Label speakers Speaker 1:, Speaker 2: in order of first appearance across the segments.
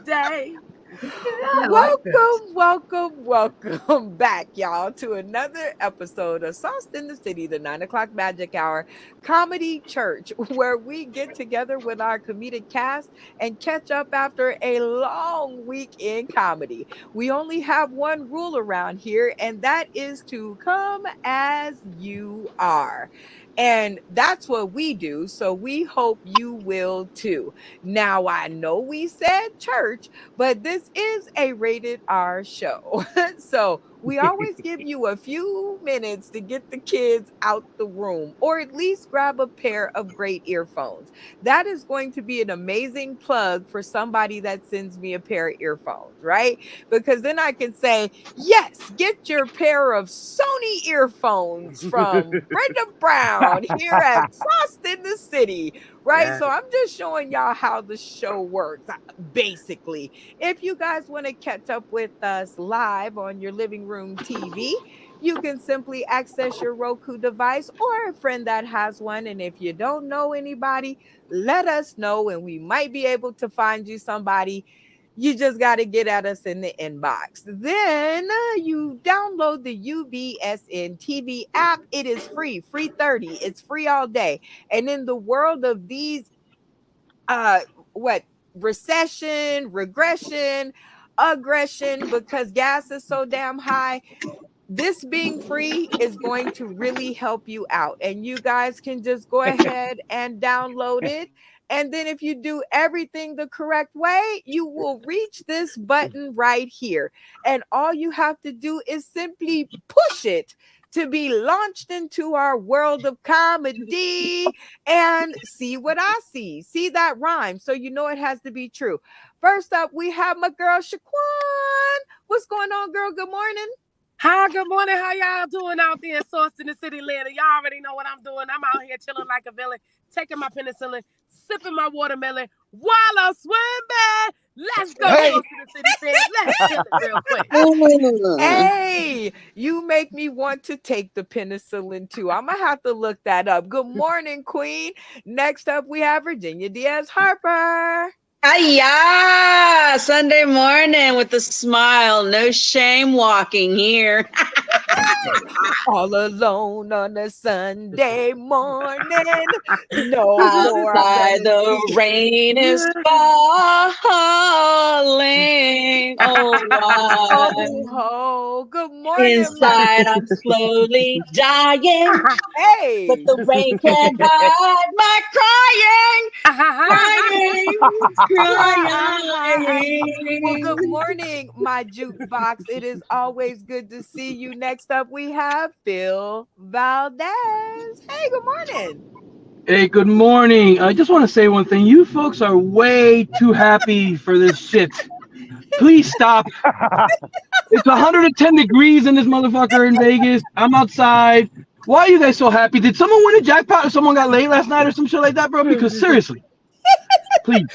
Speaker 1: day.
Speaker 2: I like that.
Speaker 3: Welcome back, y'all, to another episode of Sauced in the City, the 9 o'clock magic hour comedy church, where we get together with our comedic cast and catch up after a long week in comedy. We only have one rule around here, and that is to come as you are. And that's what we do. So we hope you will too. Now, I know we said church, but this is a rated R show. So we always give you a few minutes to get the kids out the room or at least grab a pair of great earphones. That is going to be an amazing plug for somebody that sends me a pair of earphones, right? Because then I can say, yes, get your pair of Sony earphones from Brenda Brown here at Sauced in the City, right?
Speaker 1: Yeah.
Speaker 3: So I'm just showing y'all how the show works, basically. If you guys want to catch up with us live on your living room TV, you can simply access your Roku device or a friend that has one. And if you don't know anybody, let us know and we might be able to find you somebody. You just got to get at us in the inbox. Then you download the UBSN TV app. It is free 30. It's free all day. And in the world of these uh what recession, regression, aggression, because gas is so damn high, this being free is going to really help you out. And you guys can just go ahead and download it. And then if you do everything the correct way, you will reach this button right here. And all you have to do is simply push it to be launched into our world of comedy and see what I see. See that rhyme. So you know it has to be true. First up, we have my girl Shaquan. What's going on, girl? Good morning.
Speaker 1: Hi, good morning. How y'all doing out there in Sauced in the City land? Y'all already know what I'm doing. I'm out here chilling like a villain, taking my penicillin, sipping my watermelon while I'm swimming. Let's go, Sauced in the City fans. Let's kill it real quick.
Speaker 3: Hey, you make me want to take the penicillin too. I'm gonna have to look that up. Good morning, Queen. Next up, we have Virginia Diaz Harper.
Speaker 2: Hiya! Sunday morning with a smile. No shame walking here.
Speaker 3: All alone on a Sunday morning. No more.
Speaker 2: Outside the rain is falling. Oh,
Speaker 3: Oh,
Speaker 2: why?
Speaker 3: ho. Good morning,
Speaker 2: Inside I'm slowly dying. But
Speaker 3: Hey.
Speaker 2: the rain can't hide my
Speaker 3: Well, good
Speaker 2: crying.
Speaker 3: morning, my jukebox. It is always good to see you. Next up, we have Phil Valdez. Hey, good morning.
Speaker 4: Hey, good morning. I just want to say one thing. You folks are way too happy for this shit. Please stop. It's 110 degrees in this motherfucker in Vegas. I'm outside. Why are you guys so happy? Did someone win a jackpot or someone got laid last night or some shit like that, bro? Because seriously, please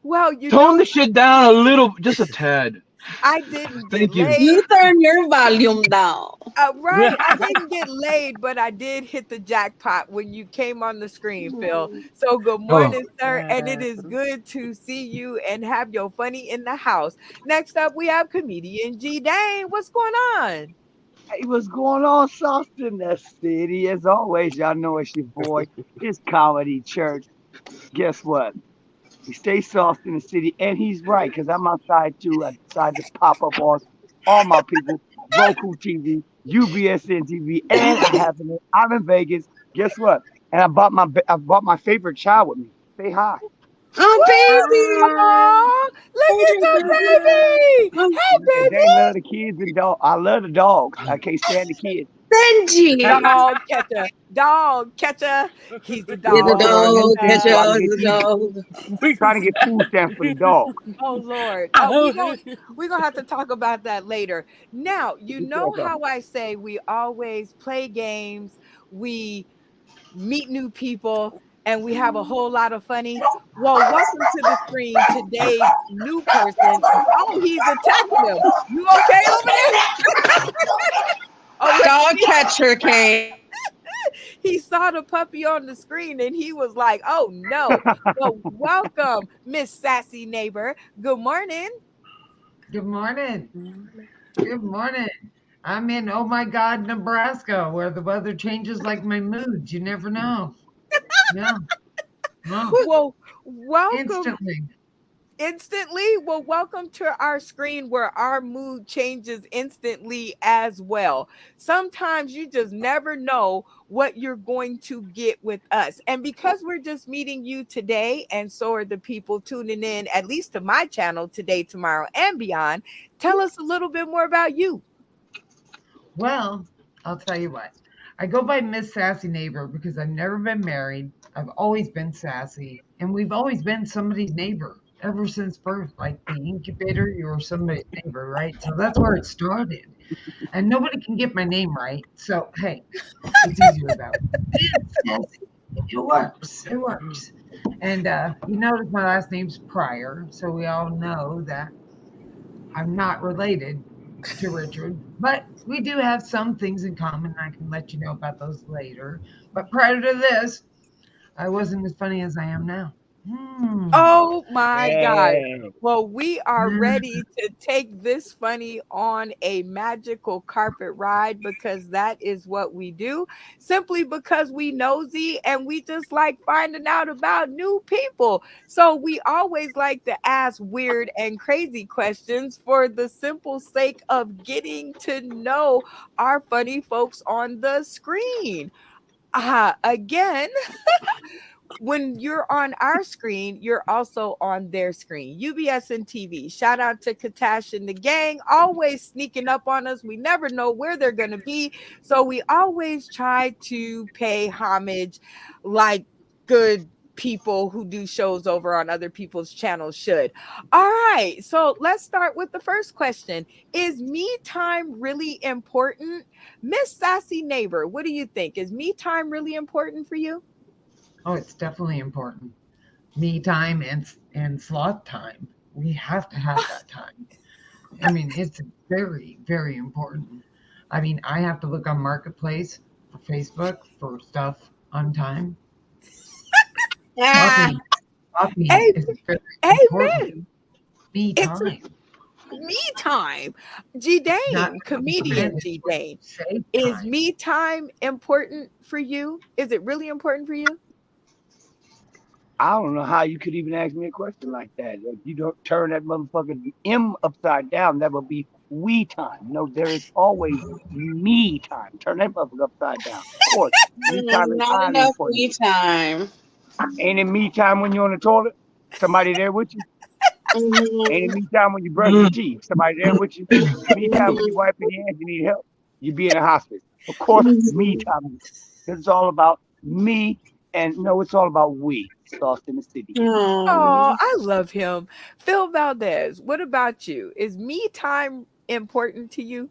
Speaker 3: Well, you
Speaker 4: tone
Speaker 3: know,
Speaker 4: the shit down a little, just a tad.
Speaker 3: I didn't get
Speaker 4: Thank you.
Speaker 3: laid.
Speaker 2: You turn your volume down.
Speaker 3: Right. I didn't get laid, but I did hit the jackpot when you came on the screen, Phil. So good
Speaker 4: Oh,
Speaker 3: morning, sir. And it is good to see you and have your funny in the house. Next up, we have comedian G Dane. What's going on?
Speaker 5: Hey, what's going on, Sauced in the City? As always, y'all know it's your boy. It's Comedy Church. Guess what? We stay sauced in the city, and he's right, because I'm outside too. I decided to pop up on all my people, Roku TV, UBSN TV, and I'm in Vegas. Guess what? And I bought my favorite child with me. Say hi.
Speaker 2: Oh, baby.
Speaker 3: Oh, look
Speaker 2: Hey,
Speaker 3: at the baby. Hey,
Speaker 5: And they
Speaker 3: baby.
Speaker 5: love the kids and dog. I love the dogs. I can't stand the kids.
Speaker 2: Benji.
Speaker 3: Dog catcher. Dog catcher. He's the
Speaker 2: You're the
Speaker 3: dog
Speaker 5: Word.
Speaker 2: dog catcher,
Speaker 3: catcher.
Speaker 5: Trying to get
Speaker 2: the
Speaker 5: these,
Speaker 2: dog.
Speaker 5: trying to get food stamps for the dog.
Speaker 3: Oh Lord. We're gonna have to talk about that later. Now, you know how I say we always play games, we meet new people, and we have a whole lot of funny. Well, welcome to the screen today's new person. Oh, he's attacking him. You okay over there? Oh,
Speaker 2: Dog catcher came.
Speaker 3: He saw the puppy on the screen and he was like, oh no. Well, welcome, Miss Sassy Neighbor. Good morning.
Speaker 6: Good morning. Good morning. I'm in, oh my God, Nebraska, where the weather changes like my moods. You never know. Yeah. No.
Speaker 3: Well, welcome
Speaker 6: Instantly.
Speaker 3: Well, welcome to our screen where our mood changes instantly as well. Sometimes you just never know what you're going to get with us. And because we're just meeting you today, and so are the people tuning in, at least to my channel today, tomorrow, and beyond, tell us a little bit more about you.
Speaker 6: Well, I'll tell you what. I go by Miss Sassy Neighbor because I've never been married. I've always been sassy, and we've always been somebody's neighbor ever since birth. Like the incubator, you were somebody's neighbor, right? So that's where it started. And nobody can get my name right. So, hey, it's easier that way. It works. It works. And you notice my last name's Pryor, so we all know that I'm not related to Richard, but we do have some things in common. I can let you know about those later. But prior to this, I wasn't as funny as I am now.
Speaker 3: Oh my God.
Speaker 5: Hey.
Speaker 3: Well, we are ready to take this funny on a magical carpet ride because that is what we do. Simply because we nosy and we just like finding out about new people. So we always like to ask weird and crazy questions for the simple sake of getting to know our funny folks on the screen. Again, when you're on our screen, you're also on their screen. UBS and TV. Shout out to Katash and the gang, always sneaking up on us. We never know where they're going to be. So we always try to pay homage like good people who do shows over on other people's channels should. All right. So let's start with the first question. Is me time really important? Miss Sassy Neighbor, what do you think? Is me time really important for you?
Speaker 6: Oh, it's definitely important. Me time and sloth time. We have to have that time. I mean, it's very, very important. I mean, I have to look on Marketplace for Facebook for stuff on time. Slothing is very important.
Speaker 3: Amen.
Speaker 6: Me
Speaker 3: It's
Speaker 6: time.
Speaker 3: me time. G Dane, comedian G Dane. Is me time important for you? Is it really important for you?
Speaker 5: I don't know how you could even ask me a question like that. If you don't turn that motherfucking M upside down, that would be we time. No, there is always me time. Turn that motherfucker upside down. Of course, me time is
Speaker 2: Not
Speaker 5: highly
Speaker 2: enough
Speaker 5: important.
Speaker 2: me time.
Speaker 5: Ain't it me time when you're on the toilet? Somebody there with you? Ain't it me time when you brush your teeth? Somebody there with you? Me time when you wiping your hands, you need help. You be in a hospital. Of course, me time. It's all about me, and no, it's all about we. SaucedNDACity.
Speaker 3: Oh, I love him. Phil Valdez, what about you? Is me time important to you?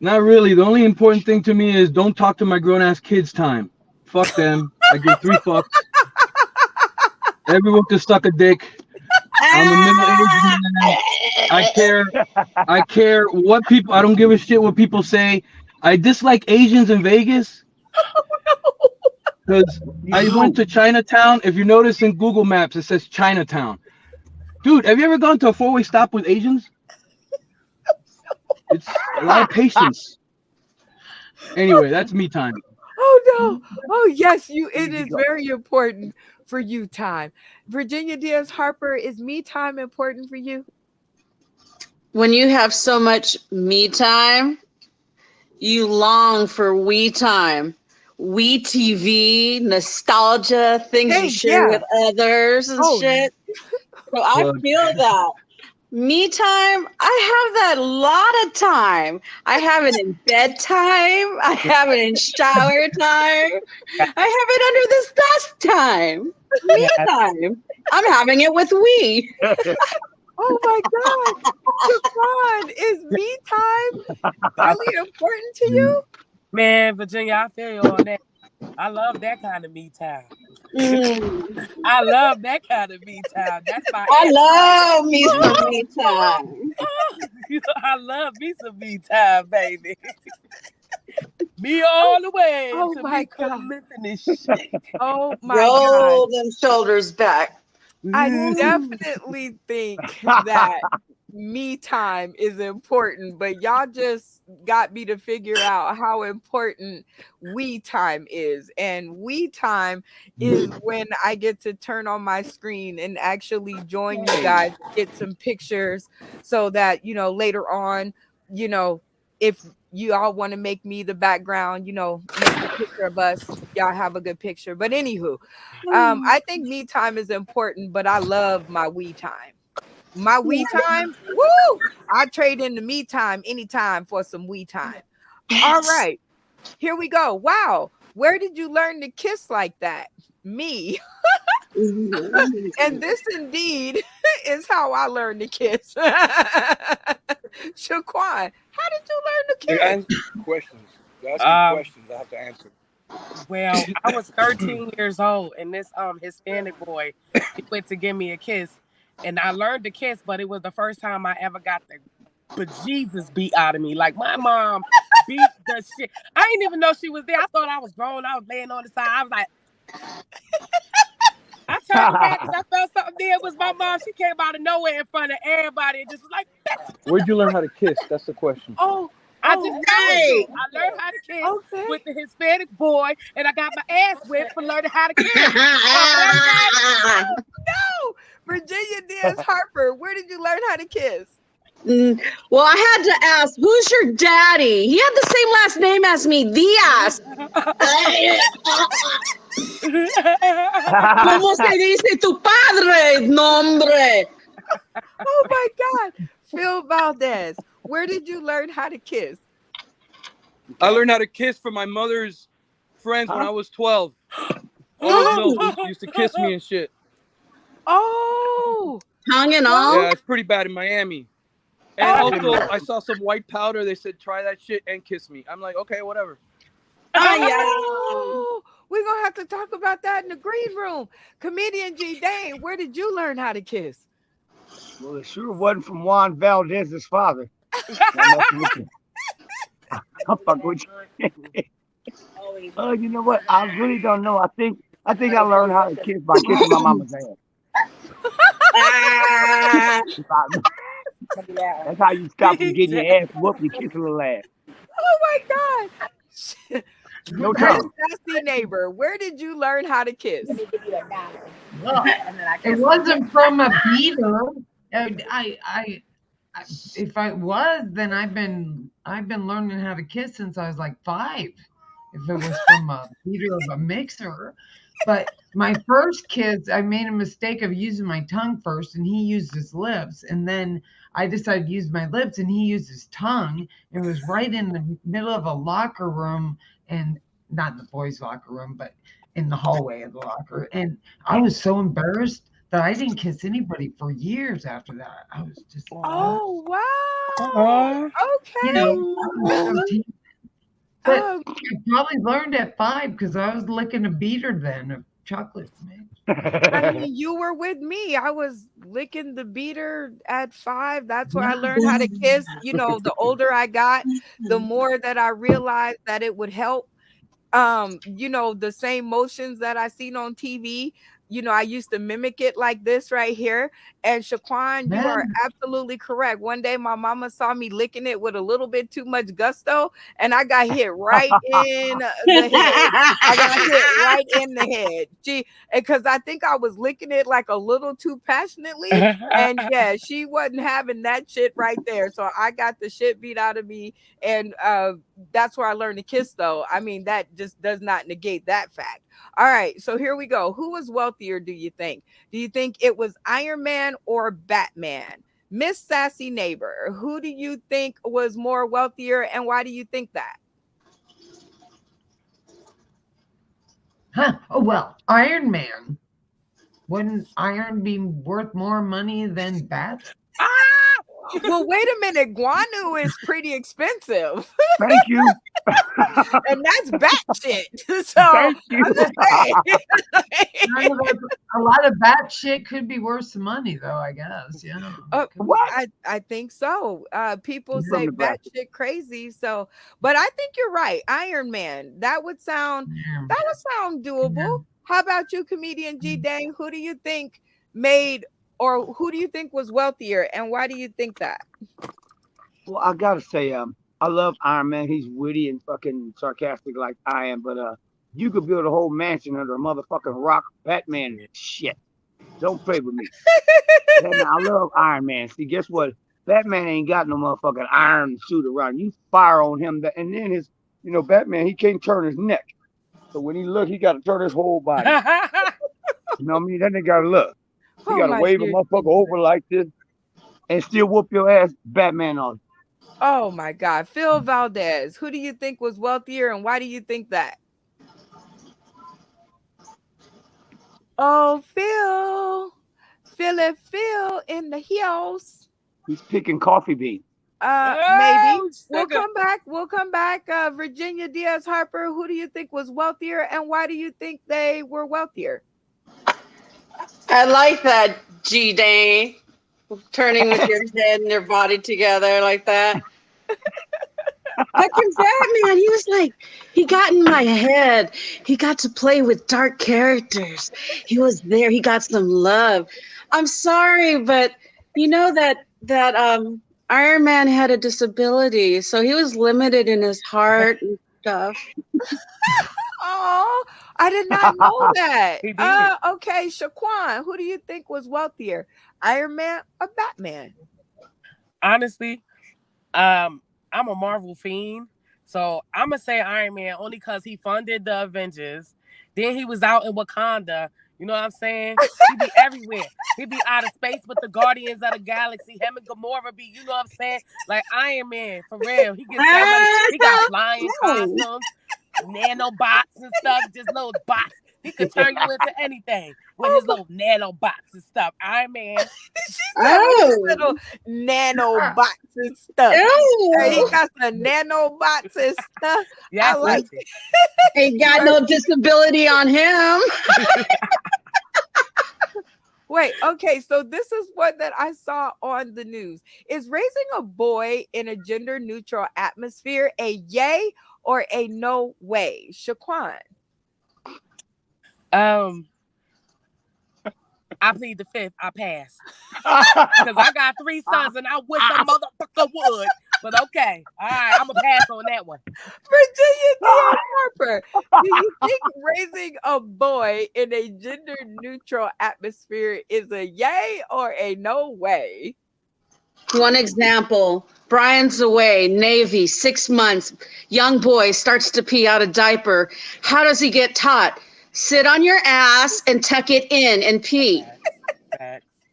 Speaker 4: Not really. The only important thing to me is don't talk to my grown-ass kids time. Fuck them. I give 3 fucks. Everyone can suck a dick. I'm a middle-aged man. I care what people, I don't give a shit what people say. I dislike Asians in Vegas. Because I went to Chinatown. If you notice in Google Maps, it says Chinatown. Dude, have you ever gone to a 4-way stop with Asians? It's a lot of patience. Anyway, that's me time.
Speaker 3: Oh no. Oh yes, it is very important for you time. Virginia Diaz Harper, is me time important for you?
Speaker 2: When you have so much me time, you long for we time. We TV, nostalgia, things you share with others and shit. So I feel that. Me time, I have that a lot of time. I have it in bedtime. I have it in shower time. I have it under the desk time. Me time. I'm having it with we.
Speaker 3: Oh my God. Javon, is me time really important to you?
Speaker 1: Man, Virginia, I feel you on that. I love that kind of me time. I love that kind of me time. That's my
Speaker 2: I love me some me time.
Speaker 1: I love me some me time, baby. Me all the way
Speaker 3: Oh
Speaker 1: to
Speaker 3: my
Speaker 1: me
Speaker 3: God.
Speaker 1: missing this shit.
Speaker 3: Oh my God.
Speaker 2: Roll them shoulders back.
Speaker 3: I definitely think that me time is important, but y'all just got me to figure out how important we time is. And we time is when I get to turn on my screen and actually join you guys, get some pictures so that, later on, if you all want to make me the background, make a picture of us, y'all have a good picture. But anywho, I think me time is important, but I love my we time. My we time, woo! I trade in the me time anytime for some we time. All right, here we go. Wow, where did you learn to kiss like that? Me. And this indeed is how I learned to kiss. Shaquan, how did you learn to
Speaker 7: They're
Speaker 3: kiss?
Speaker 7: asking questions. They're asking questions. I have to answer.
Speaker 1: Well, I was 13 years old, and this Hispanic boy, he went to give me a kiss, and I learned to kiss, but it was the first time I ever got the bejesus beat out of me. Like my mom beat the shit. I didn't even know she was there. I thought I was grown. I was laying on the side. I was like, I turned around because I felt something there. It was my mom. She came out of nowhere in front of everybody and just was like,
Speaker 4: Where'd you learn how to kiss? That's the question.
Speaker 1: I just told you. I learned how to kiss with the Hispanic boy, and I got my ass whipped for learning how to kiss.
Speaker 3: No, Virginia Diaz Harper, where did you learn how to kiss?
Speaker 2: Well, I had to ask, who's your daddy? He had the same last name as me, Diaz. ¿Cómo se dice tu padre? Nombre.
Speaker 3: Oh my God. Phil Valdez, where did you learn how to kiss?
Speaker 7: I learned how to kiss from my mother's friends when I was 12. All those milk used to kiss me and shit.
Speaker 3: Oh.
Speaker 2: Tongue and all?
Speaker 7: Yeah, it's pretty bad in Miami. And also, I saw some white powder. They said, try that shit and kiss me. I'm like, okay, whatever.
Speaker 3: Oh, we're going to have to talk about that in the green room. Comedian G. Dane, where did you learn how to kiss?
Speaker 5: Well, it sure wasn't from Juan Valdez's father. I'm fucking with you. Oh, you know what? I really don't know. I think I learned how to kiss by kissing my mama's ass. That's how you stop from getting your ass whooped. You kiss a little ass.
Speaker 3: Oh my God.
Speaker 5: No tongue.
Speaker 3: Sassy neighbor, where did you learn how to kiss?
Speaker 6: Well, it wasn't from a beater. If I was, then I've been learning how to kiss since I was like 5. If it was from a beater of a mixer. But my first kiss, I made a mistake of using my tongue first, and he used his lips, and then I decided to use my lips, and he used his tongue. It was right in the middle of a locker room, and not in the boys' locker room, but in the hallway of the locker. And I was so embarrassed that I didn't kiss anybody for years after that. I was just
Speaker 3: oh wow. Okay.
Speaker 6: But I probably learned at 5 because I was licking a beater then of chocolate.
Speaker 3: I mean, you were with me. I was licking the beater at 5. That's where I learned how to kiss. The older I got, the more that I realized that it would help. The same motions that I seen on TV. I used to mimic it like this right here. And Shaquan, you are absolutely correct. One day my mama saw me licking it with a little bit too much gusto, and I got hit right in the head. I got hit right in the head. Because I think I was licking it like a little too passionately. And yeah, she wasn't having that shit right there. So I got the shit beat out of me. And that's where I learned to kiss, though. I mean, that just does not negate that fact. All right, so here we go. Who was wealthier, do you think? Do you think it was Iron Man or Batman? Miss Sassy Neighbor, who do you think was more wealthier, and why do you think that?
Speaker 6: Oh, well, Iron Man. Wouldn't iron be worth more money than bats?
Speaker 3: Well, wait a minute. Guano is pretty expensive.
Speaker 5: Thank you.
Speaker 3: And that's batshit. So
Speaker 5: Thank you.
Speaker 3: I'm just saying.
Speaker 6: A lot of bat shit could be worth some money, though. I guess. Yeah.
Speaker 5: What?
Speaker 3: I think so. People
Speaker 5: From
Speaker 3: say
Speaker 5: Nebraska.
Speaker 3: batshit crazy. So, but I think you're right. Iron Man. That would sound doable. How about you, comedian G Dang? Who do you think made, or who do you think was wealthier, and why do you think that?
Speaker 5: Well, I gotta say, I love Iron Man. He's witty and fucking sarcastic like I am, but you could build a whole mansion under a motherfucking rock. Batman, shit. Don't play with me. Batman, I love Iron Man. See, guess what? Batman ain't got no motherfucking iron suit around. You fire on him, and then his, Batman, he can't turn his neck. So when he look, he got to turn his whole body. You know what I mean? Then they got to look. He got to wave a motherfucker over like this and still whoop your ass, Batman on.
Speaker 3: Oh my God. Phil Valdez, who do you think was wealthier, and why do you think that? Oh, Phil in the hills.
Speaker 5: He's picking coffee beans.
Speaker 3: Maybe. We'll come back. Virginia Diaz Harper, who do you think was wealthier, and why do you think they were wealthier?
Speaker 2: I like that, G-Day. Turning with your head and your body together like that. Fucking Batman, he was like, he got in my head. He got to play with dark characters. He was there. He got some love. I'm sorry, but you know that Iron Man had a disability, so he was limited in his heart and stuff.
Speaker 3: Oh, I did not know that. Okay, Shaquan, who do you think was wealthier, Iron Man or Batman?
Speaker 1: Honestly, I'm a Marvel fiend, so I'm gonna say Iron Man only because he funded the Avengers. Then he was out in Wakanda. You know what I'm saying? He be everywhere. He be out of space with the Guardians of the Galaxy. Him and Gamora be, you know what I'm saying? Like Iron Man, for real. He gets that money. He got flying costumes, nanobots and stuff, just little bots. He could turn you into anything with his little nanobots and stuff. Iron Man.
Speaker 3: Little nanobots and stuff. He got the nanobots and stuff.
Speaker 2: Yes, I like it. Ain't got no disability on him.
Speaker 3: Wait, okay, so this is what that I saw on the news. Is raising a boy in a gender neutral atmosphere a yay or a no way? Shaquan.
Speaker 1: I plead the fifth. I pass. Because I got 3 sons and I wish a motherfucker would. But okay. All right. I'm going to pass on that one.
Speaker 3: Virginia Diaz Harper, do you think raising a boy in a gender neutral atmosphere is a yay or a no way?
Speaker 2: One example. Brian's away, Navy, 6 months. Young boy starts to pee out a diaper. How does he get taught? Sit on your ass and tuck it in and pee.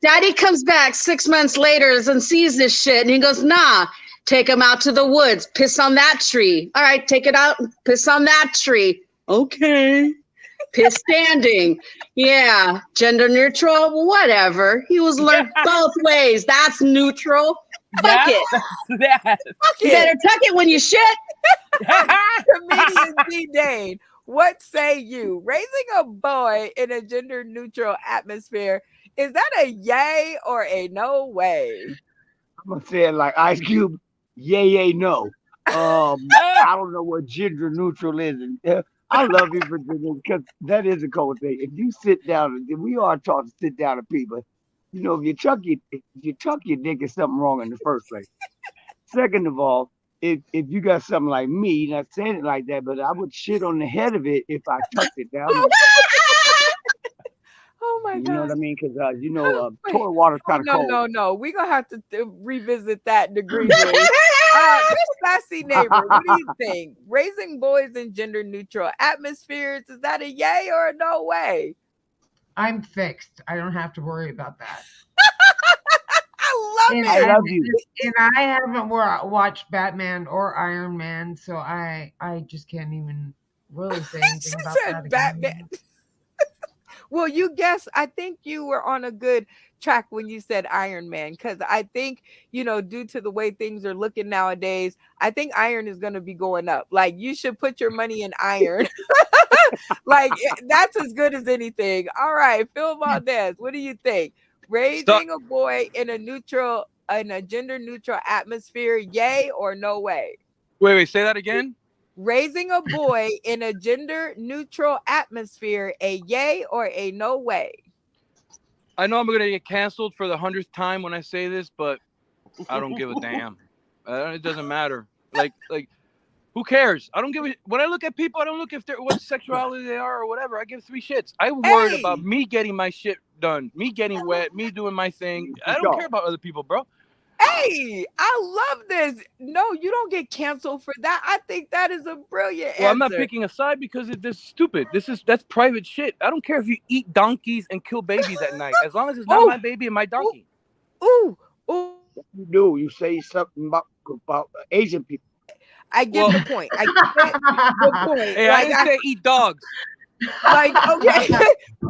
Speaker 2: Daddy comes back 6 months later and sees this shit and he goes, nah, take him out to the woods, piss on that tree. All right, take it out, piss on that tree. Okay. Piss standing. Yeah. Gender neutral, whatever. He was learned both ways. That's neutral. Fuck it. You better tuck it when you shit.
Speaker 3: Comedian D. Dane, what say you? Raising a boy in a gender neutral atmosphere, is that a yay or a no way?
Speaker 5: I'm gonna say it like Ice Cube, yay, no. I don't know what gender neutral is. I love you, Virginia, because that is a cool thing. If you sit down, we are taught to sit down to people. You know, if you tuck your dick, is something wrong in the first place. Second of all, if you got something like me, not saying it like that, but I would shit on the head of it if I tucked it down.
Speaker 3: Oh my God.
Speaker 5: You know what I mean? Because toilet water's kind of cold.
Speaker 3: No. We're gonna have to revisit that degree. Miss Sassy Neighbor, what do you think? Raising boys in gender neutral atmospheres, is that a yay or a no way?
Speaker 6: I'm fixed. I don't have to worry about that.
Speaker 3: I love it.
Speaker 5: I love you.
Speaker 6: And I haven't watched Batman or Iron Man, so I just can't even really say anything about that.
Speaker 3: Batman. Well, you guessed. I think you were on a good track when you said Iron Man, because I think, due to the way things are looking nowadays, I think iron is going to be going up. Like, you should put your money in iron. Like, that's as good as anything. All right, Phil Valdez, what do you think? Raising a boy in a gender neutral atmosphere, yay or no way?
Speaker 7: Wait, say that again.
Speaker 3: Raising a boy in a gender neutral atmosphere, a yay or a no way?
Speaker 7: I know I'm gonna get canceled for the 100th time when I say this, but I don't give a damn. It doesn't matter. Like, who cares? I don't give a. When I look at people, I don't look if they're what sexuality they are or whatever. I give 3 shits. I'm worried about me getting my shit done, me getting wet, me doing my thing. I don't care about other people, bro.
Speaker 3: Hey, I love this. No, you don't get canceled for that. I think that is a brilliant answer.
Speaker 7: I'm not picking a side because this is stupid. That's private shit. I don't care if you eat donkeys and kill babies at night, as long as it's not my baby and my donkey.
Speaker 3: Ooh.
Speaker 5: You do. You say something about Asian people.
Speaker 3: I get the point. I get the point.
Speaker 7: Hey, I didn't say eat dogs.
Speaker 3: Like, okay.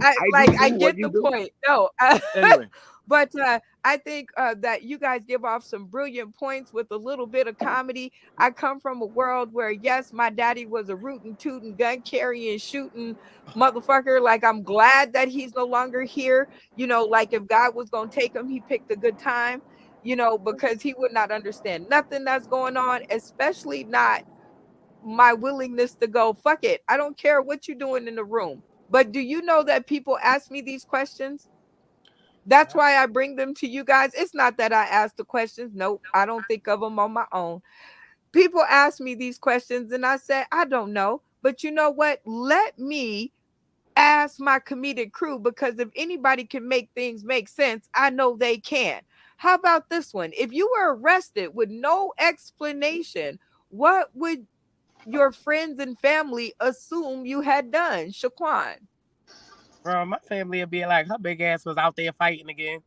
Speaker 3: I get the point. No.
Speaker 7: Anyway.
Speaker 3: But I think that you guys give off some brilliant points with a little bit of comedy. I come from a world where, yes, my daddy was a rootin' tootin' gun carrying shooting motherfucker. Like, I'm glad that he's no longer here. Like, if God was gonna take him, he picked a good time. Because he would not understand nothing that's going on, especially not my willingness to go, fuck it, I don't care what you're doing in the room. But do you know that people ask me these questions? That's why I bring them to you guys. It's not that I ask the questions. Nope, I don't think of them on my own. People ask me these questions and I say, I don't know. But you know what? Let me ask my comedic crew, because if anybody can make things make sense, I know they can. How about this one? If you were arrested with no explanation, what would your friends and family assume you had done? Shaquan.
Speaker 1: Bro, my family would be like, her big ass was out there fighting again.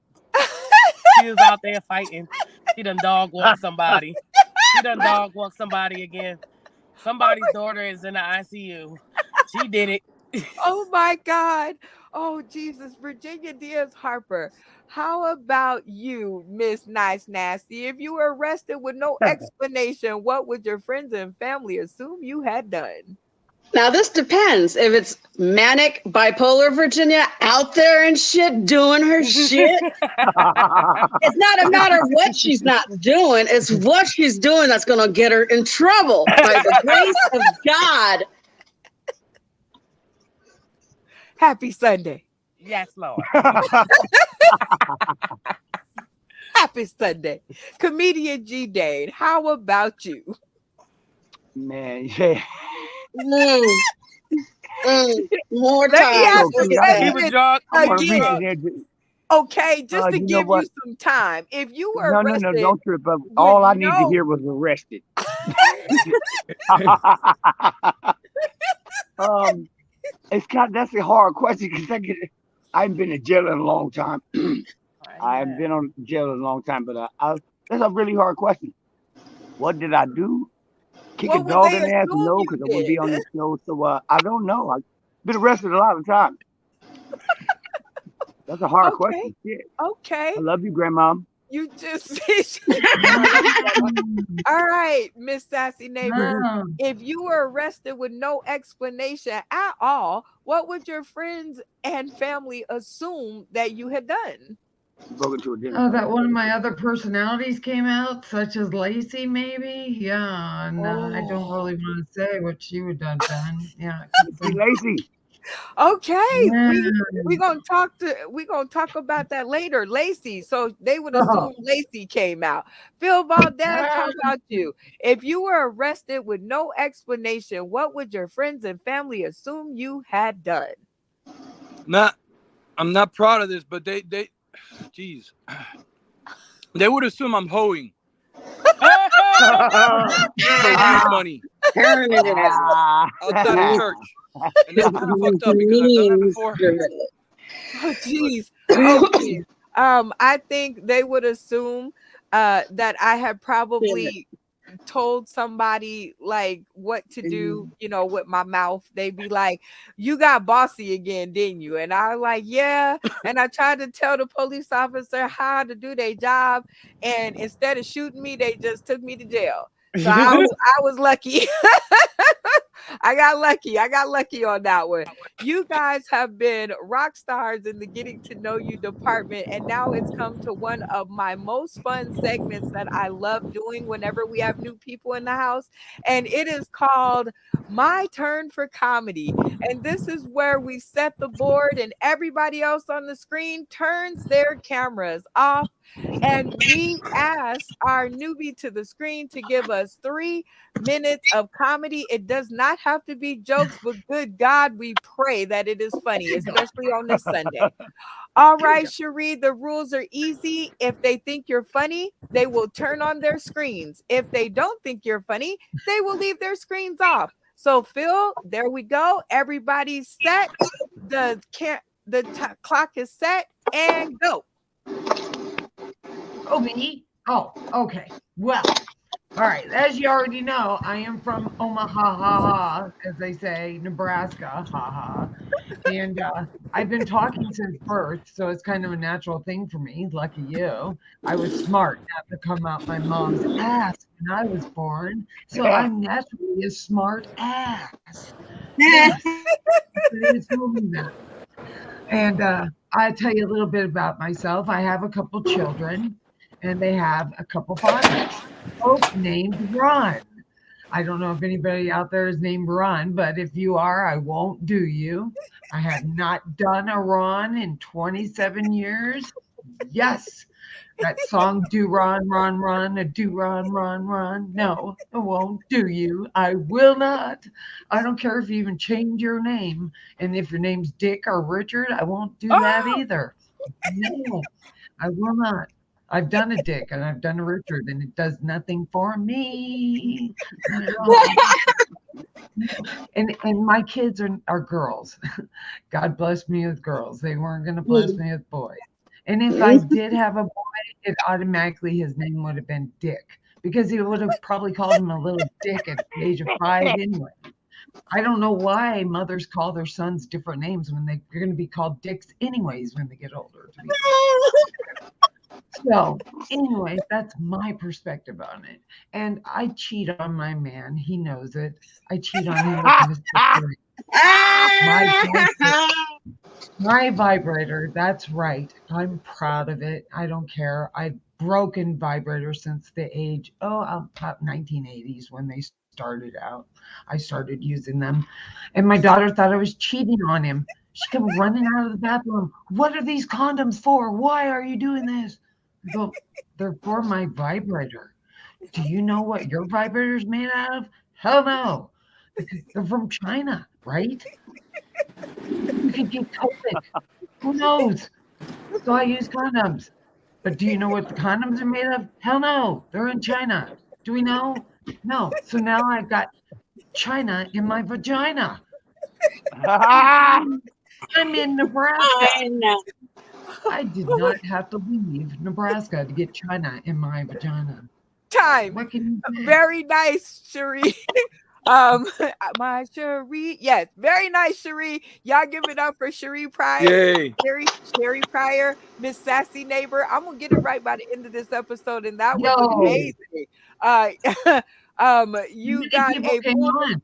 Speaker 1: She was out there fighting. She done dog walked somebody. Again. Somebody's daughter is in the ICU. She did it.
Speaker 3: Oh my God. Oh Jesus. Virginia Diaz Harper. How about you, Miss Nice Nasty? If you were arrested with no explanation, what would your friends and family assume you had done?
Speaker 2: Now, this depends. If it's manic, bipolar Virginia out there and shit, doing her shit, it's not a matter of what she's not doing. It's what she's doing that's going to get her in trouble by the grace of God.
Speaker 3: Happy Sunday.
Speaker 1: Yes, Lord.
Speaker 3: Happy Sunday. Comedian G. Dane, how about you?
Speaker 5: Man, yeah.
Speaker 2: More
Speaker 3: Let me
Speaker 2: time.
Speaker 3: ask you again. Okay, just to give you some time. If you were arrested,
Speaker 5: no, don't trip up. All I need to hear was arrested. That's a hard question because I haven't been in jail in a long time. I haven't been on jail in a long time, but that's a really hard question. What did I do? Kick a dog in the ass? No, because I wouldn't be on the show. So I don't know. I've been arrested a lot of times. That's a hard question. Shit.
Speaker 3: Okay.
Speaker 5: I love you, Grandma.
Speaker 3: You just all right, Miss Sassy Neighbor. If you were arrested with no explanation at all, what would your friends and family assume that you had done?
Speaker 6: That one of my other personalities came out, such as Lacey, maybe. Yeah, and I don't really want to say what she would have done. Yeah,
Speaker 5: Lacey.
Speaker 3: Okay, we're gonna talk about that later, Lacey. So they would assume Lacey came out. Phil Valdez, how about you? If you were arrested with no explanation, what would your friends and family assume you had done?
Speaker 7: I'm not proud of this, but they would assume I'm hoeing. Money. Outside of church. And that's kind of fucked up because I've done that before.
Speaker 3: Oh, jeez. Oh, I think they would assume that I had probably told somebody like what to do, you know, with my mouth, they'd be like, "You got bossy again, didn't you?" And I was like, "Yeah." And I tried to tell the police officer how to do their job, and instead of shooting me, they just took me to jail. So I was lucky. I got lucky. I got lucky on that one. You guys have been rock stars in the getting to know you department. And now it's come to one of my most fun segments that I love doing whenever we have new people in the house. And it is called My Turn for Comedy. And this is where we set the board and everybody else on the screen turns their cameras off. And we ask our newbie to the screen to give us 3 minutes of comedy. It does not have to be jokes, but good God, we pray that it is funny, especially on this Sunday. All right, Cherie, the rules are easy. If they think you're funny, they will turn on their screens. If they don't think you're funny, they will leave their screens off. So, Phil, there we go. Everybody's set. The clock is set and go.
Speaker 6: Oh, me? Oh, okay. Well, all right. As you already know, I am from Omaha, as they say, Nebraska, and I've been talking since birth, so it's kind of a natural thing for me. Lucky you. I was smart not to come out my mom's ass when I was born, so I'm naturally a smart ass. Yes. It's moving that. And I'll tell you a little bit about myself. I have a couple children, and they have a couple fathers, both named Ron. I don't know if anybody out there is named Ron, but if you are, I won't do you. I have not done a Ron in 27 years. Yes, that song, Do Ron, Ron, Ron, a Do Ron, Ron, Ron. No, I won't do you. I will not. I don't care if you even change your name. And if your name's Dick or Richard, I won't do that either. No, I will not. I've done a Dick and I've done a Richard, and it does nothing for me. And my kids are girls. God bless me with girls. They weren't going to bless me with boys. And if I did have a boy, it automatically his name would have been Dick, because he would have probably called him a little dick at the age of 5 anyway. I don't know why mothers call their sons different names when they're going to be called dicks anyways when they get older. So anyway, that's my perspective on it. And I cheat on my man. He knows it. I cheat on him with my vibrator. That's right. I'm proud of it. I don't care. I've broken vibrators since the age, about 1980s when they started out. I started using them. And my daughter thought I was cheating on him. She came running out of the bathroom. What are these condoms for? Why are you doing this? I go, they're for my vibrator. Do you know what your vibrator is made out of? Hell no. They're from China, right? You could get COVID. Who knows? So I use condoms. But do you know what the condoms are made of? Hell no. They're in China. Do we know? No. So now I've got China in my vagina. I'm in Nebraska. I did not have to leave Nebraska to get China in my vagina.
Speaker 3: Time. Very nice, Cherie. My Cherie. Yes, very nice, Cherie. Y'all give it up for Cherie Pryor.
Speaker 7: Yay.
Speaker 3: Cherie Pryor, Miss Sassy Neighbor. I'm gonna get it right by the end of this episode, and that was amazing. You got a.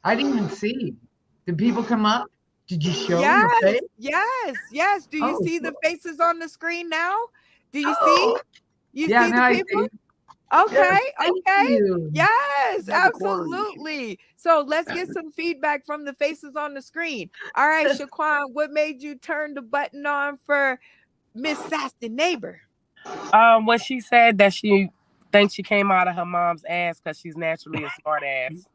Speaker 6: I didn't even see. Did people come up? Did you show
Speaker 3: your
Speaker 6: face?
Speaker 3: Yes. Do you see the faces on the screen now? Do you see? You see the people? Okay. Yes, absolutely. So let's get some feedback from the faces on the screen. All right, Shaquan, what made you turn the button on for Miss Sassy Neighbor?
Speaker 1: When she said that she thinks she came out of her mom's ass because she's naturally a smart ass.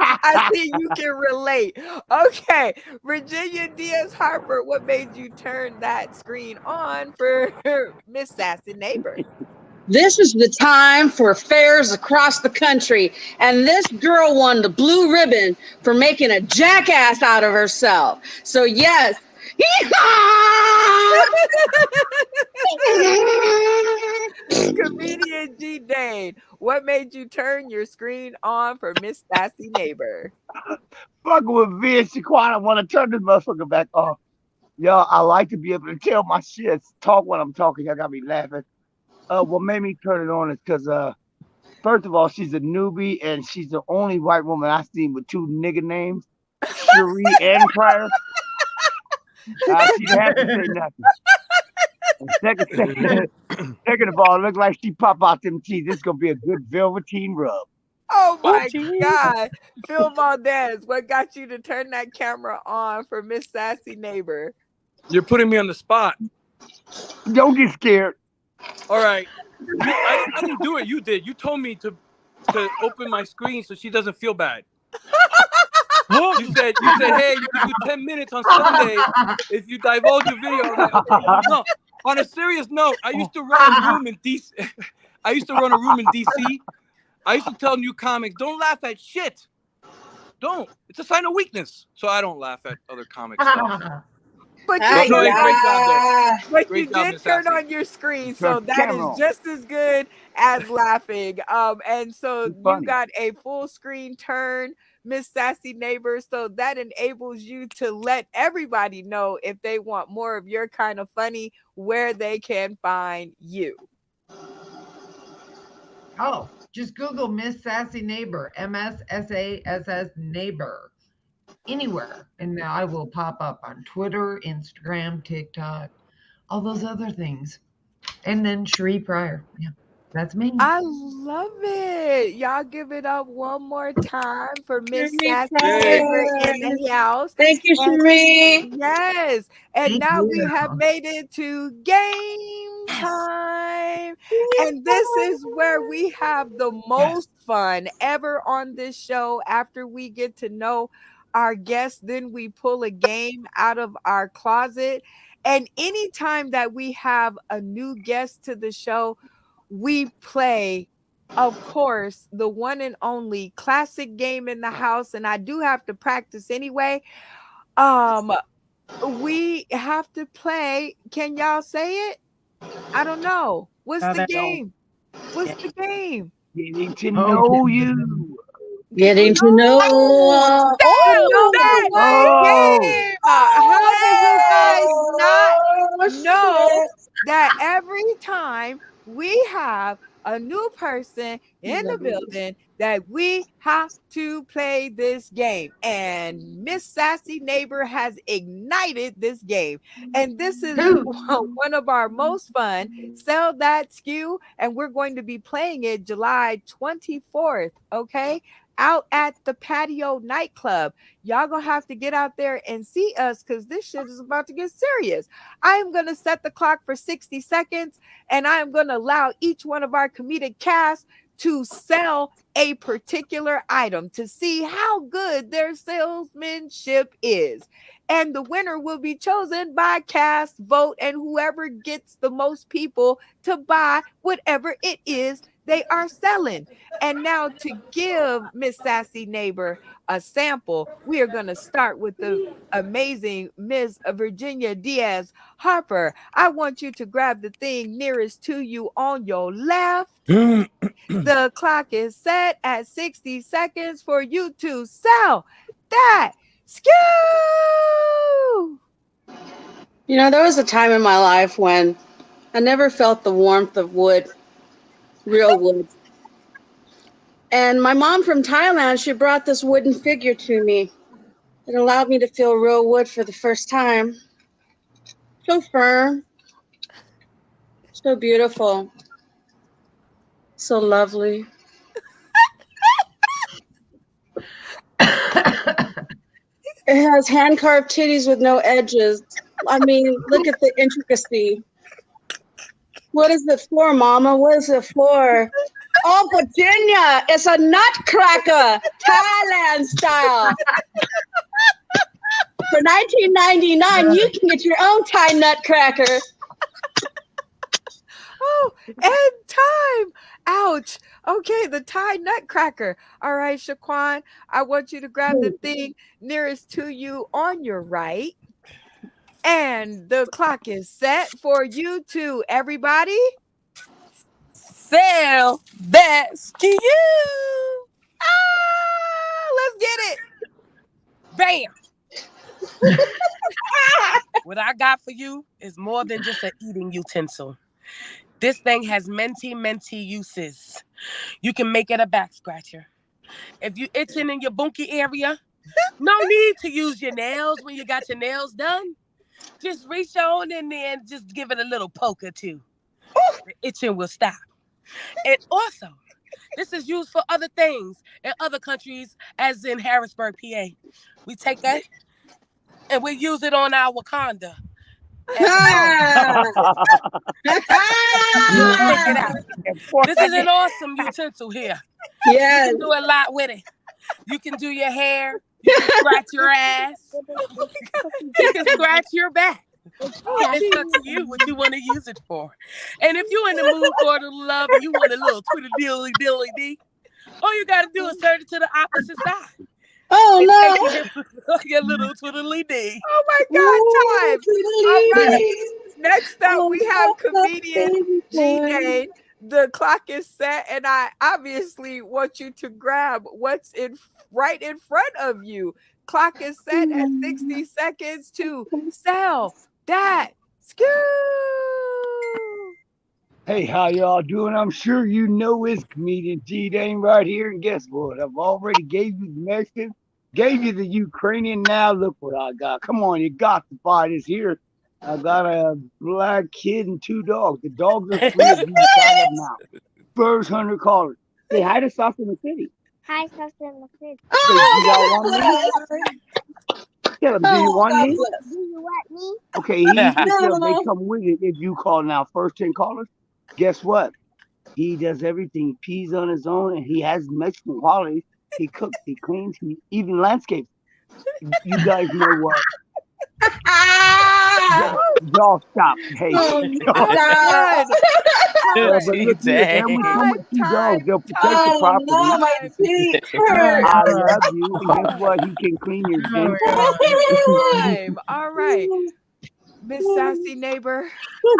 Speaker 3: I see you can relate. Okay, Virginia Diaz Harper, what made you turn that screen on for Miss Sassy Neighbor?
Speaker 2: This is the time for fairs across the country, and this girl won the blue ribbon for making a jackass out of herself. So yes.
Speaker 3: Comedian explain. What made you turn your screen on for Miss Sassy Neighbor?
Speaker 5: Fucking with V and Shaquan, I want to turn this motherfucker back off. Y'all, I like to be able to tell my shit, talk when I'm talking. Y'all got me laughing. What made me turn it on is because, first of all, she's a newbie and she's the only white woman I've seen with two nigga names, Cherie and Pryor. She didn't have to say nothing. And second of all, it looks like she pop out them teeth. This is gonna be a good velveteen rub.
Speaker 3: Oh my God. Phil Valdez, what got you to turn that camera on for Miss Sassy Neighbor?
Speaker 7: You're putting me on the spot.
Speaker 5: Don't get scared.
Speaker 7: All right. I didn't do it. You did. You told me to open my screen so she doesn't feel bad. You said, hey, you can do 10 minutes on Sunday if you divulge your video. I was like, okay. No. On a serious note, I used to run a room in DC. I used to tell new comics, don't laugh at shit. Don't. It's a sign of weakness. So I don't laugh at other comics stuff.
Speaker 3: But
Speaker 7: Great job there.
Speaker 3: But
Speaker 7: Great
Speaker 3: you
Speaker 7: job,
Speaker 3: did
Speaker 7: Miss
Speaker 3: turn
Speaker 7: Sassy.
Speaker 3: on your screen, so that is just as good as laughing. And so you got a full screen turn, Miss Sassy Neighbor, so that enables you to let everybody know if they want more of your kind of funny, where they can find you.
Speaker 6: Oh, just Google Miss Sassy Neighbor, MSSASS Neighbor, anywhere, and I will pop up on Twitter, Instagram, TikTok, all those other things. And then Cherie Pryor. Yeah, that's me.
Speaker 3: I love it. Y'all give it up one more time for Miss Sassy Neighbor in the house.
Speaker 2: Thank you, Cherie.
Speaker 3: Yes. And now we have made it to game time. And this is where we have the most fun ever on this show. After we get to know our guests, then we pull a game out of our closet. And anytime that we have a new guest to the show, we play, of course, the one and only classic game in the house. And I do have to practice anyway. We have to play. Can y'all say it? I don't know. What's the game? What's the game?
Speaker 5: Getting to know you.
Speaker 2: Getting to know.
Speaker 3: Number one game. How do you guys not know that every time we have a new person in the building that we have to play this game? And Miss Sassy Neighbor has ignited this game. And this is one of our most fun. Sell That Skew. And we're going to be playing it July 24th. Okay. Out at the Patio nightclub. Y'all gonna have to get out there and see us because this shit is about to get serious. I am gonna set the clock for 60 seconds and I am gonna allow each one of our comedic cast to sell a particular item to see how good their salesmanship is. And the winner will be chosen by cast vote, and whoever gets the most people to buy whatever it is they are selling. And now to give Miss Sassy Neighbor a sample, we are going to start with the amazing Miss Virginia Diaz Harper. I want you to grab the thing nearest to you on your left. The clock is set at 60 seconds for you to sell that skew.
Speaker 2: You know, there was a time in my life when I never felt the warmth of wood, real wood. And my mom from Thailand, she brought this wooden figure to me. It allowed me to feel real wood for the first time. So firm, so beautiful, so lovely. It has hand-carved titties with no edges. I mean, look at the intricacy. What is it for, Mama? What is it for? Oh, Virginia, it's a nutcracker, Thailand style. For $19.99, you can get your own Thai nutcracker.
Speaker 3: Oh, and time. Ouch. Okay, the Thai nutcracker. All right, Shaquan, I want you to grab the thing nearest to you on your right. And the clock is set for you two, everybody.
Speaker 1: Sell that ski.
Speaker 3: Let's get it.
Speaker 1: Bam. What I got for you is more than just an eating utensil. This thing has many uses. You can make it a back scratcher. If you itching in your bunkie area, no need to use your nails when you got your nails done. Just reach on in there and just give it a little poke or two. The itching will stop. And also, this is used for other things in other countries, as in Harrisburg, PA. We take that and we use it on our Wakanda. As Check it out. This is an awesome utensil here.
Speaker 2: Yes.
Speaker 1: You can do a lot with it. You can do your hair. You can scratch your ass. You can scratch your back. It's up to you what you want to use it for. And if you're in the mood for a little love and you want a little twiddly-dilly-dilly-dee, all you got to do is turn it to the opposite side.
Speaker 2: Oh, no.
Speaker 1: Your little twiddly-dee.
Speaker 3: Oh, my God, time. All right. Next up, we have comedian G-Dane. The clock is set, and I obviously want you to grab what's right in front of you. Clock is set at 60 seconds to sell that skew.
Speaker 5: Hey, how y'all doing? I'm sure you know it's comedian G-Dane right here. And guess what? I've already gave you the Mexican, gave you the Ukrainian. Now look what I got. Come on, you got to buy this here. I got a black kid and 2 dogs. The dogs are free of you. Sign up now. First 100 callers. Say hi to SaucedNDACity.
Speaker 8: Hi, SaucedNDACity.
Speaker 5: Say, you got one me? Tell him, do you want me?
Speaker 8: Do you want me?
Speaker 5: Okay, they come with it if you call now. First 10 callers. Guess what? He does everything. He pees on his own, and he has Mexican qualities. He cooks, he cleans, he even landscapes. You guys know what? Y'all stop. Hey,
Speaker 3: Oh,
Speaker 5: but look here, and we come with 2 dogs. They'll protect the property.
Speaker 2: No, my feet
Speaker 5: I
Speaker 2: hurt.
Speaker 5: love you. And guess what? He can clean your skin.
Speaker 3: Time. All right. Miss Sassy Neighbor,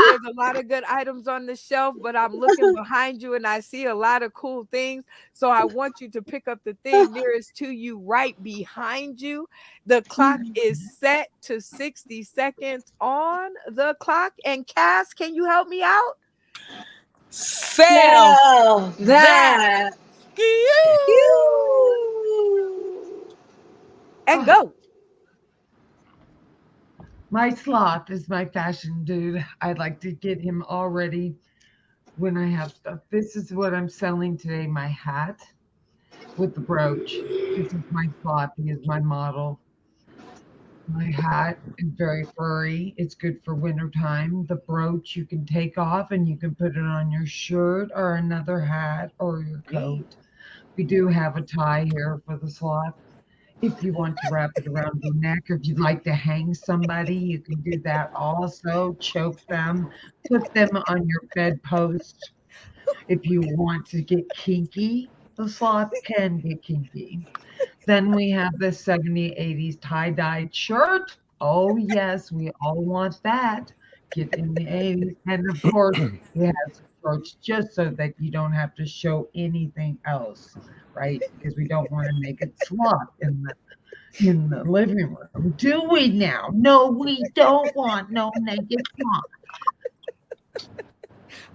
Speaker 3: there's a lot of good items on the shelf, but I'm looking behind you and I see a lot of cool things. So I want you to pick up the thing nearest to you right behind you. The clock is set to 60 seconds on the clock. And Cass, can you help me out?
Speaker 1: Sell
Speaker 2: that.
Speaker 3: And go.
Speaker 6: My sloth is my fashion dude. I like to get him all ready when I have stuff. This is what I'm selling today, my hat with the brooch. This is my sloth. He is my model. My hat is very furry. It's good for wintertime. The brooch you can take off and you can put it on your shirt or another hat or your coat. We do have a tie here for the sloth. If you want to wrap it around your neck, or if you'd like to hang somebody, you can do that also. Choke them, put them on your bedpost. If you want to get kinky, the sloth can get kinky. Then we have the 70s, 80s tie-dyed shirt. Oh, yes, we all want that. Get in the 80s. And of course, it has shorts just so that you don't have to show anything else, right? Because we don't want to make it sloth in the living room. Do we now? No, we don't want no naked sloth.